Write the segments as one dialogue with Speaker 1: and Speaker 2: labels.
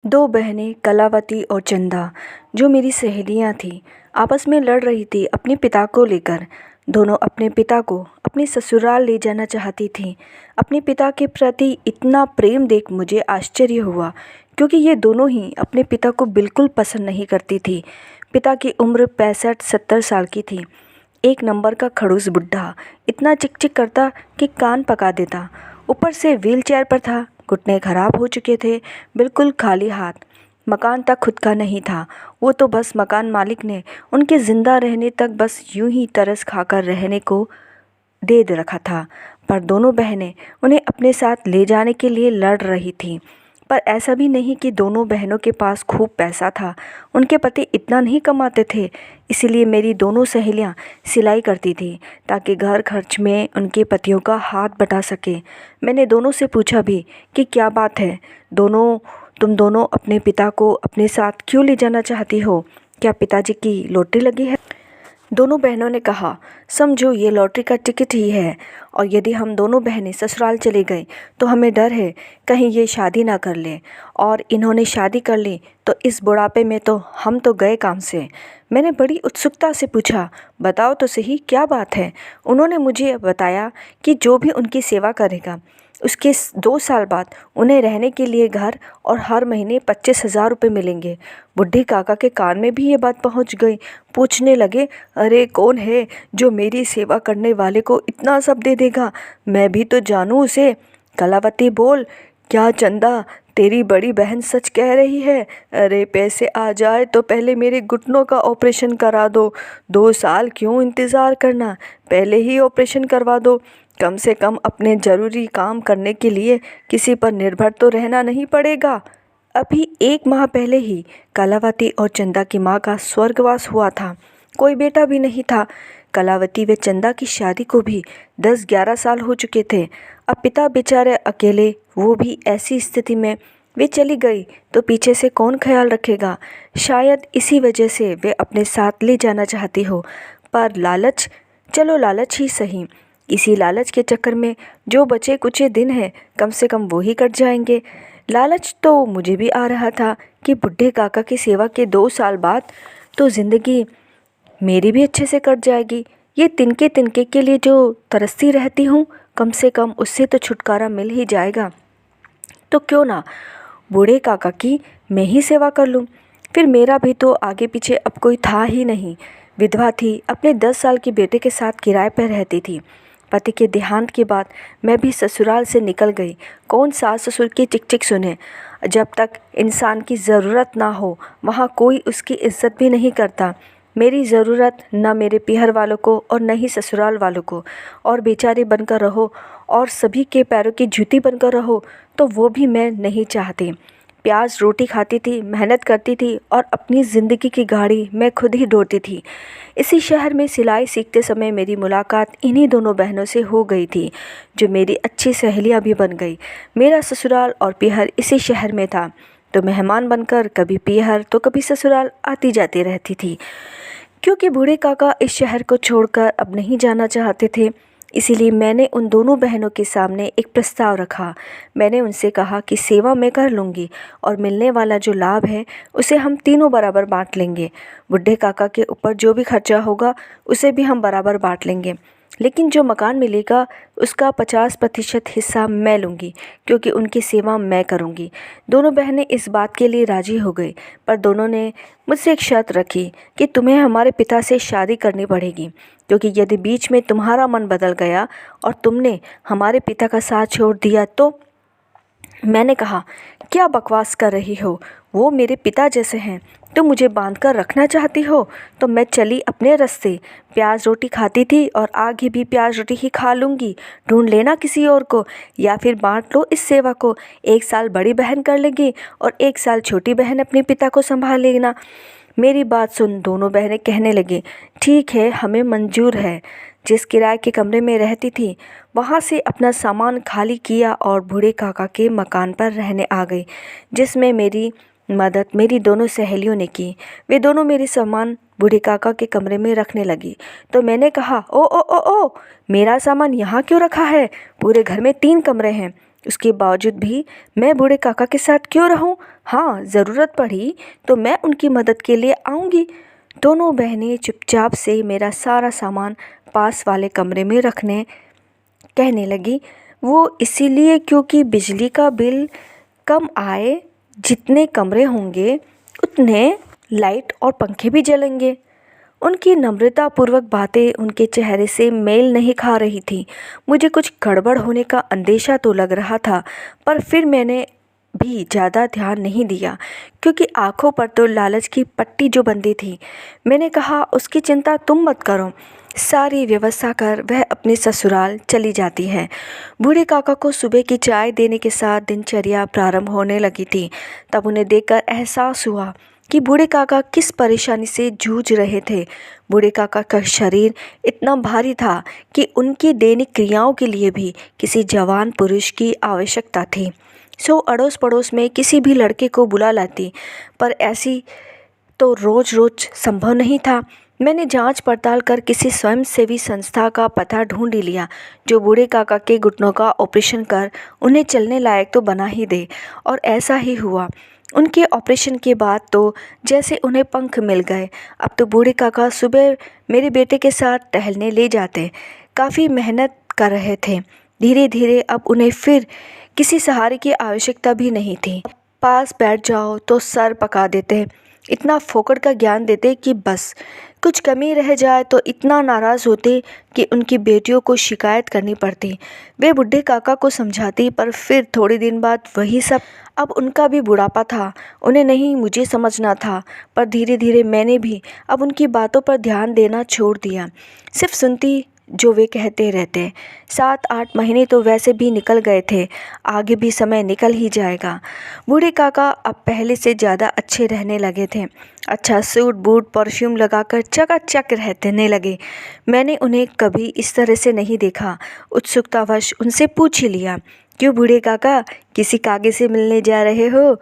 Speaker 1: दो बहनें कलावती और चंदा, जो मेरी सहेलियां थीं, आपस में लड़ रही थी अपने पिता को लेकर। दोनों अपने पिता को अपने ससुराल ले जाना चाहती थीं। अपने पिता के प्रति इतना प्रेम देख मुझे आश्चर्य हुआ, क्योंकि ये दोनों ही अपने पिता को बिल्कुल पसंद नहीं करती थी। पिता की उम्र 65-70 साल की थी। एक नंबर का खड़ूस बुढ़ा, इतना चिक-चिक करता कि कान पका देता। ऊपर से व्हील चेयर पर था, घुटने खराब हो चुके थे, बिल्कुल खाली हाथ। मकान तक खुद का नहीं था। वो तो बस मकान मालिक ने उनके ज़िंदा रहने तक बस यूं ही तरस खाकर रहने को दे रखा था। पर दोनों बहनें उन्हें अपने साथ ले जाने के लिए लड़ रही थीं। पर ऐसा भी नहीं कि दोनों बहनों के पास खूब पैसा था। उनके पति इतना नहीं कमाते थे। इसीलिए मेरी दोनों सहेलियां सिलाई करती थीं, ताकि घर खर्च में उनके पतियों का हाथ बटा सके। मैंने दोनों से पूछा भी कि क्या बात है, तुम दोनों अपने पिता को अपने साथ क्यों ले जाना चाहती हो? क्या पिताजी की लॉटरी लगी है? दोनों बहनों ने कहा, समझो ये लॉटरी का टिकट ही है, और यदि हम दोनों बहनें ससुराल चले गए तो हमें डर है कहीं ये शादी ना कर ले, और इन्होंने शादी कर ली तो इस बुढ़ापे में तो हम तो गए काम से। मैंने बड़ी उत्सुकता से पूछा, बताओ तो सही क्या बात है? उन्होंने मुझे बताया कि जो भी उनकी सेवा करेगा उसके 2 साल बाद उन्हें रहने के लिए घर और हर महीने 25,000 रुपये मिलेंगे। बुढ़े काका के कान में भी ये बात पहुंच गई। पूछने लगे, अरे कौन है जो मेरी सेवा करने वाले को इतना सब दे देगा? मैं भी तो जानूं उसे। कलावती बोल, क्या चंदा, तेरी बड़ी बहन सच कह रही है? अरे पैसे आ जाए तो पहले मेरे घुटनों का ऑपरेशन करा दो। 2 साल क्यों इंतज़ार करना, पहले ही ऑपरेशन करवा दो। कम से कम अपने ज़रूरी काम करने के लिए किसी पर निर्भर तो रहना नहीं पड़ेगा। अभी 1 माह पहले ही कलावती और चंदा की माँ का स्वर्गवास हुआ था। कोई बेटा भी नहीं था। कलावती व चंदा की शादी को भी 10-11 साल हो चुके थे। अब पिता बेचारे अकेले, वो भी ऐसी स्थिति में। वे चली गई तो पीछे से कौन ख्याल रखेगा? शायद इसी वजह से वे अपने साथ ले जाना चाहती हो। पर लालच, चलो लालच ही सही। इसी लालच के चक्कर में जो बचे कुचे दिन हैं, कम से कम वो ही कट जाएंगे। लालच तो मुझे भी आ रहा था कि बुढ़े काका की सेवा के 2 साल बाद तो ज़िंदगी मेरी भी अच्छे से कट जाएगी। ये तिनके तिनके के लिए जो तरसती रहती हूँ, कम से कम उससे तो छुटकारा मिल ही जाएगा। तो क्यों ना बूढ़े काका की मैं ही सेवा कर लूँ। फिर मेरा भी तो आगे पीछे अब कोई था ही नहीं। विधवा थी, अपने 10 साल के बेटे के साथ किराए पर रहती थी। पति के देहांत के बाद मैं भी ससुराल से निकल गई। कौन सास ससुर की चिक-चिक सुने? जब तक इंसान की ज़रूरत ना हो, वहाँ कोई उसकी इज्जत भी नहीं करता। मेरी ज़रूरत न मेरे पीहर वालों को और न ही ससुराल वालों को। और बेचारे बनकर रहो और सभी के पैरों की जूती बनकर रहो, तो वो भी मैं नहीं चाहती। प्याज रोटी खाती थी, मेहनत करती थी और अपनी ज़िंदगी की गाड़ी मैं खुद ही ढोती थी। इसी शहर में सिलाई सीखते समय मेरी मुलाकात इन्हीं दोनों बहनों से हो गई थी, जो मेरी अच्छी सहेलियां भी बन गई। मेरा ससुराल और पीहर इसी शहर में था, तो मेहमान बनकर कभी पीहर तो कभी ससुराल आती जाती रहती थी। क्योंकि बूढ़े काका इस शहर को छोड़कर अब नहीं जाना चाहते थे, इसीलिए मैंने उन दोनों बहनों के सामने एक प्रस्ताव रखा। मैंने उनसे कहा कि सेवा मैं कर लूँगी और मिलने वाला जो लाभ है उसे हम तीनों बराबर बांट लेंगे। बुढ़े काका के ऊपर जो भी खर्चा होगा उसे भी हम बराबर बांट लेंगे, लेकिन जो मकान मिलेगा उसका 50% हिस्सा मैं लूँगी, क्योंकि उनकी सेवा मैं करूँगी। दोनों बहनें इस बात के लिए राज़ी हो गई, पर दोनों ने मुझसे एक शर्त रखी कि तुम्हें हमारे पिता से शादी करनी पड़ेगी, क्योंकि यदि बीच में तुम्हारा मन बदल गया और तुमने हमारे पिता का साथ छोड़ दिया तो। मैंने कहा, क्या बकवास कर रही हो? वो मेरे पिता जैसे हैं। तुम मुझे बांध कर रखना चाहती हो? तो मैं चली अपने रास्ते। प्याज रोटी खाती थी और आगे भी प्याज रोटी ही खा लूँगी। ढूंढ लेना किसी और को, या फिर बांट लो इस सेवा को। 1 साल बड़ी बहन कर लेगी और 1 साल छोटी बहन अपने पिता को संभाल लेना। मेरी बात सुन दोनों बहनें कहने लगी, ठीक है, हमें मंजूर है। जिस किराए के कमरे में रहती थी वहाँ से अपना सामान खाली किया और बूढ़े काका के मकान पर रहने आ गई, जिसमें मेरी मदद मेरी दोनों सहेलियों ने की। वे दोनों मेरे सामान बूढ़े काका के कमरे में रखने लगी, तो मैंने कहा, ओ ओ ओ ओ, मेरा सामान यहाँ क्यों रखा है? पूरे घर में 3 कमरे हैं, उसके बावजूद भी मैं बूढ़े काका के साथ क्यों रहूं? हाँ, ज़रूरत पड़ी तो मैं उनकी मदद के लिए आऊँगी। दोनों बहनें चुपचाप से मेरा सारा सामान पास वाले कमरे में रखने कहने लगी। वो इसीलिए क्योंकि बिजली का बिल कम आए, जितने कमरे होंगे उतने लाइट और पंखे भी जलेंगे। उनकी नम्रतापूर्वक बातें उनके चेहरे से मेल नहीं खा रही थी। मुझे कुछ गड़बड़ होने का अंदेशा तो लग रहा था, पर फिर मैंने भी ज़्यादा ध्यान नहीं दिया क्योंकि आंखों पर तो लालच की पट्टी जो बंधी थी। मैंने कहा, उसकी चिंता तुम मत करो, सारी व्यवस्था कर वह अपने ससुराल चली जाती है। बूढ़े काका को सुबह की चाय देने के साथ दिनचर्या प्रारंभ होने लगी थी। तब उन्हें देखकर एहसास हुआ कि बूढ़े काका किस परेशानी से जूझ रहे थे। बूढ़े काका का शरीर इतना भारी था कि उनकी दैनिक क्रियाओं के लिए भी किसी जवान पुरुष की आवश्यकता थी। सो अड़ोस पड़ोस में किसी भी लड़के को बुला लाती, पर ऐसी तो रोज़ रोज़ संभव नहीं था। मैंने जांच पड़ताल कर किसी स्वयंसेवी संस्था का पता ढूंढ लिया जो बूढ़े काका के घुटनों का ऑपरेशन कर उन्हें चलने लायक तो बना ही दे, और ऐसा ही हुआ। उनके ऑपरेशन के बाद तो जैसे उन्हें पंख मिल गए। अब तो बूढ़े काका सुबह मेरे बेटे के साथ टहलने ले जाते। काफ़ी मेहनत कर रहे थे। धीरे धीरे अब उन्हें फिर किसी सहारे की आवश्यकता भी नहीं थी। पास बैठ जाओ तो सर पका देते, इतना फोकट का ज्ञान देते कि बस कुछ कमी रह जाए तो इतना नाराज़ होते कि उनकी बेटियों को शिकायत करनी पड़ती। वे बूढ़े काका को समझाती, पर फिर थोड़े दिन बाद वही सब। अब उनका भी बुढ़ापा था, उन्हें नहीं मुझे समझना था। पर धीरे धीरे मैंने भी अब उनकी बातों पर ध्यान देना छोड़ दिया, सिर्फ सुनती जो वे कहते रहते। 7-8 महीने तो वैसे भी निकल गए थे, आगे भी समय निकल ही जाएगा। बूढ़े काका अब पहले से ज़्यादा अच्छे रहने लगे थे। अच्छा सूट बूट परफ्यूम लगाकर चकाचक रहने लगे। मैंने उन्हें कभी इस तरह से नहीं देखा। उत्सुकतावश उनसे पूछ ही लिया, क्यों बूढ़े काका, किसी कागे से मिलने जा रहे हो?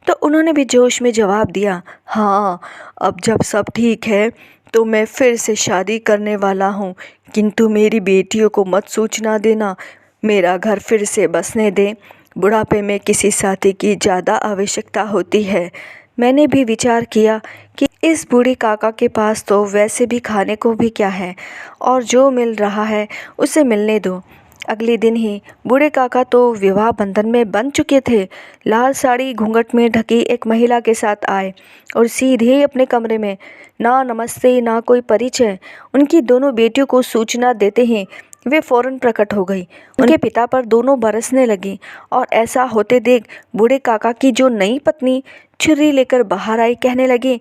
Speaker 1: तो उन्होंने भी जोश में जवाब दिया, हाँ, अब जब सब ठीक है तो मैं फिर से शादी करने वाला हूँ, किंतु मेरी बेटियों को मत सूचना देना, मेरा घर फिर से बसने दें। बुढ़ापे में किसी साथी की ज़्यादा आवश्यकता होती है। मैंने भी विचार किया कि इस बूढ़े काका के पास तो वैसे भी खाने को भी क्या है, और जो मिल रहा है उसे मिलने दो। अगले दिन ही बूढ़े काका तो विवाह बंधन में बंध चुके थे। लाल साड़ी घूंघट में ढकी एक महिला के साथ आए और सीधे ही अपने कमरे में, ना नमस्ते ना कोई परिचय। उनकी दोनों बेटियों को सूचना देते ही वे फौरन प्रकट हो गई। उनके पिता पर दोनों बरसने लगी, और ऐसा होते देख बूढ़े काका की जो नई पत्नी छुरी लेकर बाहर आई, कहने लगी,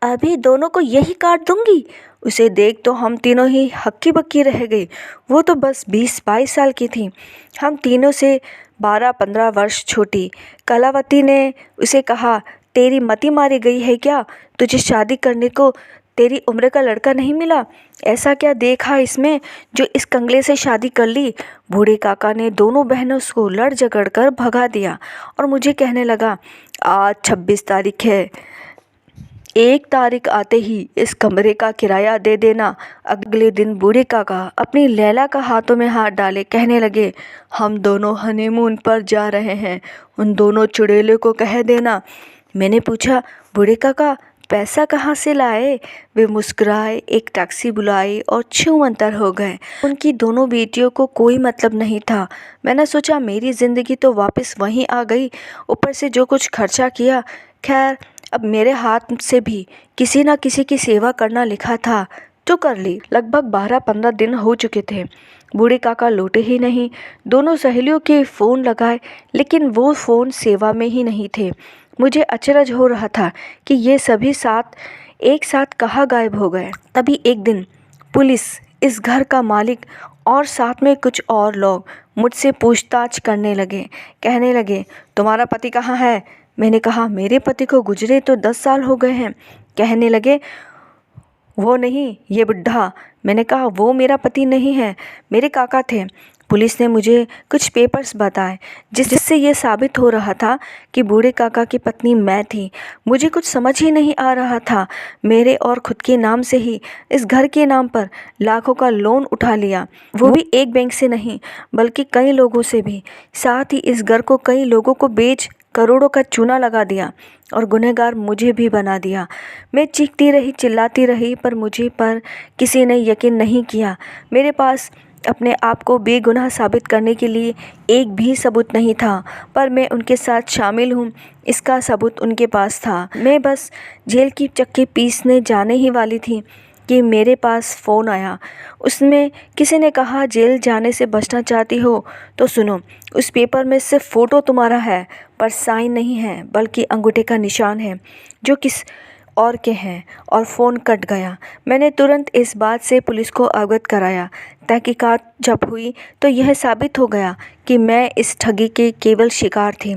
Speaker 1: अभी दोनों को यही काट दूंगी। उसे देख तो हम तीनों ही हक्की बक्की रह गई। वो तो बस 20-22 साल की थी, हम तीनों से 12-15 वर्ष छोटी। कलावती ने उसे कहा, तेरी मति मारी गई है क्या? तुझे शादी करने को तेरी उम्र का लड़का नहीं मिला? ऐसा क्या देखा इसमें जो इस कंगले से शादी कर ली? बूढ़े काका ने दोनों बहनों को लड़ झगड़ कर भगा दिया और मुझे कहने लगा, आज 26 तारीख है, 1 तारीख आते ही इस कमरे का किराया दे देना। अगले दिन बूढ़े काका अपनी लैला का हाथों में हाथ डाले कहने लगे, हम दोनों हनीमून पर जा रहे हैं, उन दोनों चुड़ैलों को कह देना। मैंने पूछा, बूढ़े काका पैसा कहाँ से लाए? वे मुस्कुराए, एक टैक्सी बुलाई और छूमंतर हो गए। उनकी दोनों बेटियों को कोई मतलब नहीं था। मैंने सोचा मेरी ज़िंदगी तो वापस वहीं आ गई, ऊपर से जो कुछ खर्चा किया। खैर, अब मेरे हाथ से भी किसी न किसी की सेवा करना लिखा था तो कर ली। लगभग 12-15 दिन हो चुके थे, बूढ़े काका लौटे ही नहीं। दोनों सहेलियों के फ़ोन लगाए, लेकिन वो फ़ोन सेवा में ही नहीं थे। मुझे अचरज हो रहा था कि ये सभी एक साथ कहाँ गायब हो गए। तभी एक दिन पुलिस, इस घर का मालिक और साथ में कुछ और लोग मुझसे पूछताछ करने लगे। कहने लगे, तुम्हारा पति कहाँ है? मैंने कहा, मेरे पति को गुजरे तो 10 साल हो गए हैं। कहने लगे, वो नहीं, ये बुढ़ा। मैंने कहा, वो मेरा पति नहीं है, मेरे काका थे। पुलिस ने मुझे कुछ पेपर्स बताए जिससे ये साबित हो रहा था कि बूढ़े काका की पत्नी मैं थी। मुझे कुछ समझ ही नहीं आ रहा था। मेरे और खुद के नाम से ही इस घर के नाम पर लाखों का लोन उठा लिया, वो भी एक बैंक से नहीं बल्कि कई लोगों से भी। साथ ही इस घर को कई लोगों को बेच करोड़ों का चूना लगा दिया और गुनहगार मुझे भी बना दिया। मैं चीखती रही, चिल्लाती रही, पर किसी ने यकीन नहीं किया। मेरे पास अपने आप को बेगुनाह साबित करने के लिए एक भी सबूत नहीं था, पर मैं उनके साथ शामिल हूँ इसका सबूत उनके पास था। मैं बस जेल की चक्की पीसने जाने ही वाली थी कि मेरे पास फ़ोन आया। उसमें किसी ने कहा, जेल जाने से बचना चाहती हो तो सुनो, उस पेपर में सिर्फ फ़ोटो तुम्हारा है, पर साइन नहीं है, बल्कि अंगूठे का निशान है जो किस और के हैं। और फ़ोन कट गया। मैंने तुरंत इस बात से पुलिस को अवगत कराया। तहकीकात जब हुई तो यह साबित हो गया कि मैं इस ठगी के केवल शिकार थी।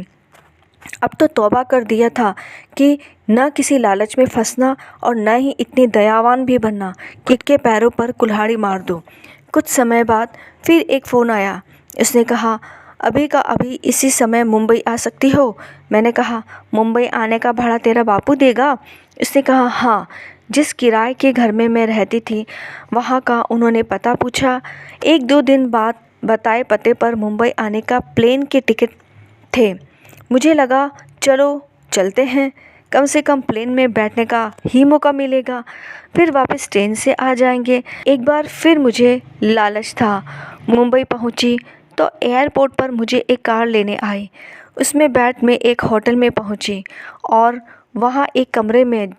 Speaker 1: अब तो तौबा कर दिया था कि न किसी लालच में फंसना और न ही इतनी दयावान भी बनना कि के पैरों पर कुल्हाड़ी मार दूं। कुछ समय बाद फिर एक फ़ोन आया। उसने कहा, अभी का अभी इसी समय मुंबई आ सकती हो? मैंने कहा, मुंबई आने का भाड़ा तेरा बापू देगा? उसने कहा, हाँ। जिस किराए के घर में मैं रहती थी वहाँ का उन्होंने पता पूछा। 1-2 दिन बाद बताए पते पर मुंबई आने का प्लेन के टिकट थे। मुझे लगा चलो चलते हैं, कम से कम प्लेन में बैठने का ही मौका मिलेगा, फिर वापस ट्रेन से आ जाएंगे। एक बार फिर मुझे लालच था। मुंबई पहुंची तो एयरपोर्ट पर मुझे एक कार लेने आई। उसमें बैठ मैं एक होटल में पहुंची और वहां एक कमरे में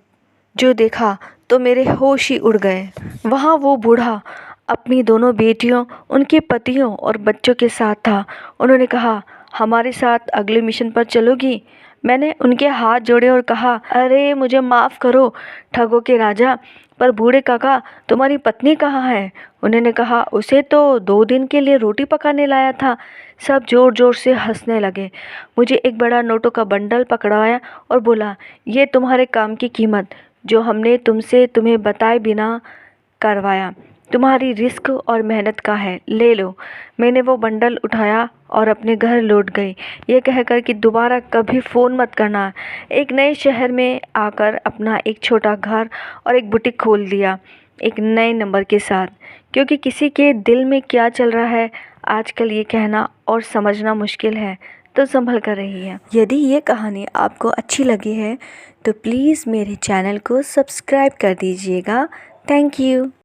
Speaker 1: जो देखा तो मेरे होश ही उड़ गए। वहाँ वो बूढ़ा अपनी दोनों बेटियों, उनके पतियों और बच्चों के साथ था। उन्होंने कहा, हमारे साथ अगले मिशन पर चलोगी? मैंने उनके हाथ जोड़े और कहा, अरे मुझे माफ़ करो ठगों के राजा, पर बूढ़े काका तुम्हारी पत्नी कहाँ है? उन्होंने कहा, उसे तो 2 दिन के लिए रोटी पकाने लाया था। सब ज़ोर ज़ोर से हंसने लगे। मुझे एक बड़ा नोटों का बंडल पकड़ाया और बोला, ये तुम्हारे काम की कीमत, जो हमने तुमसे तुम्हें बताए बिना करवाया, तुम्हारी रिस्क और मेहनत का है, ले लो। मैंने वो बंडल उठाया और अपने घर लौट गई, ये कहकर कि दोबारा कभी फ़ोन मत करना। एक नए शहर में आकर अपना एक छोटा घर और एक बुटीक खोल दिया, एक नए नंबर के साथ, क्योंकि किसी के दिल में क्या चल रहा है आजकल ये कहना और समझना मुश्किल है। तो संभल कर रही है। यदि ये कहानी आपको अच्छी लगी है तो प्लीज़ मेरे चैनल को सब्सक्राइब कर दीजिएगा। Thank you.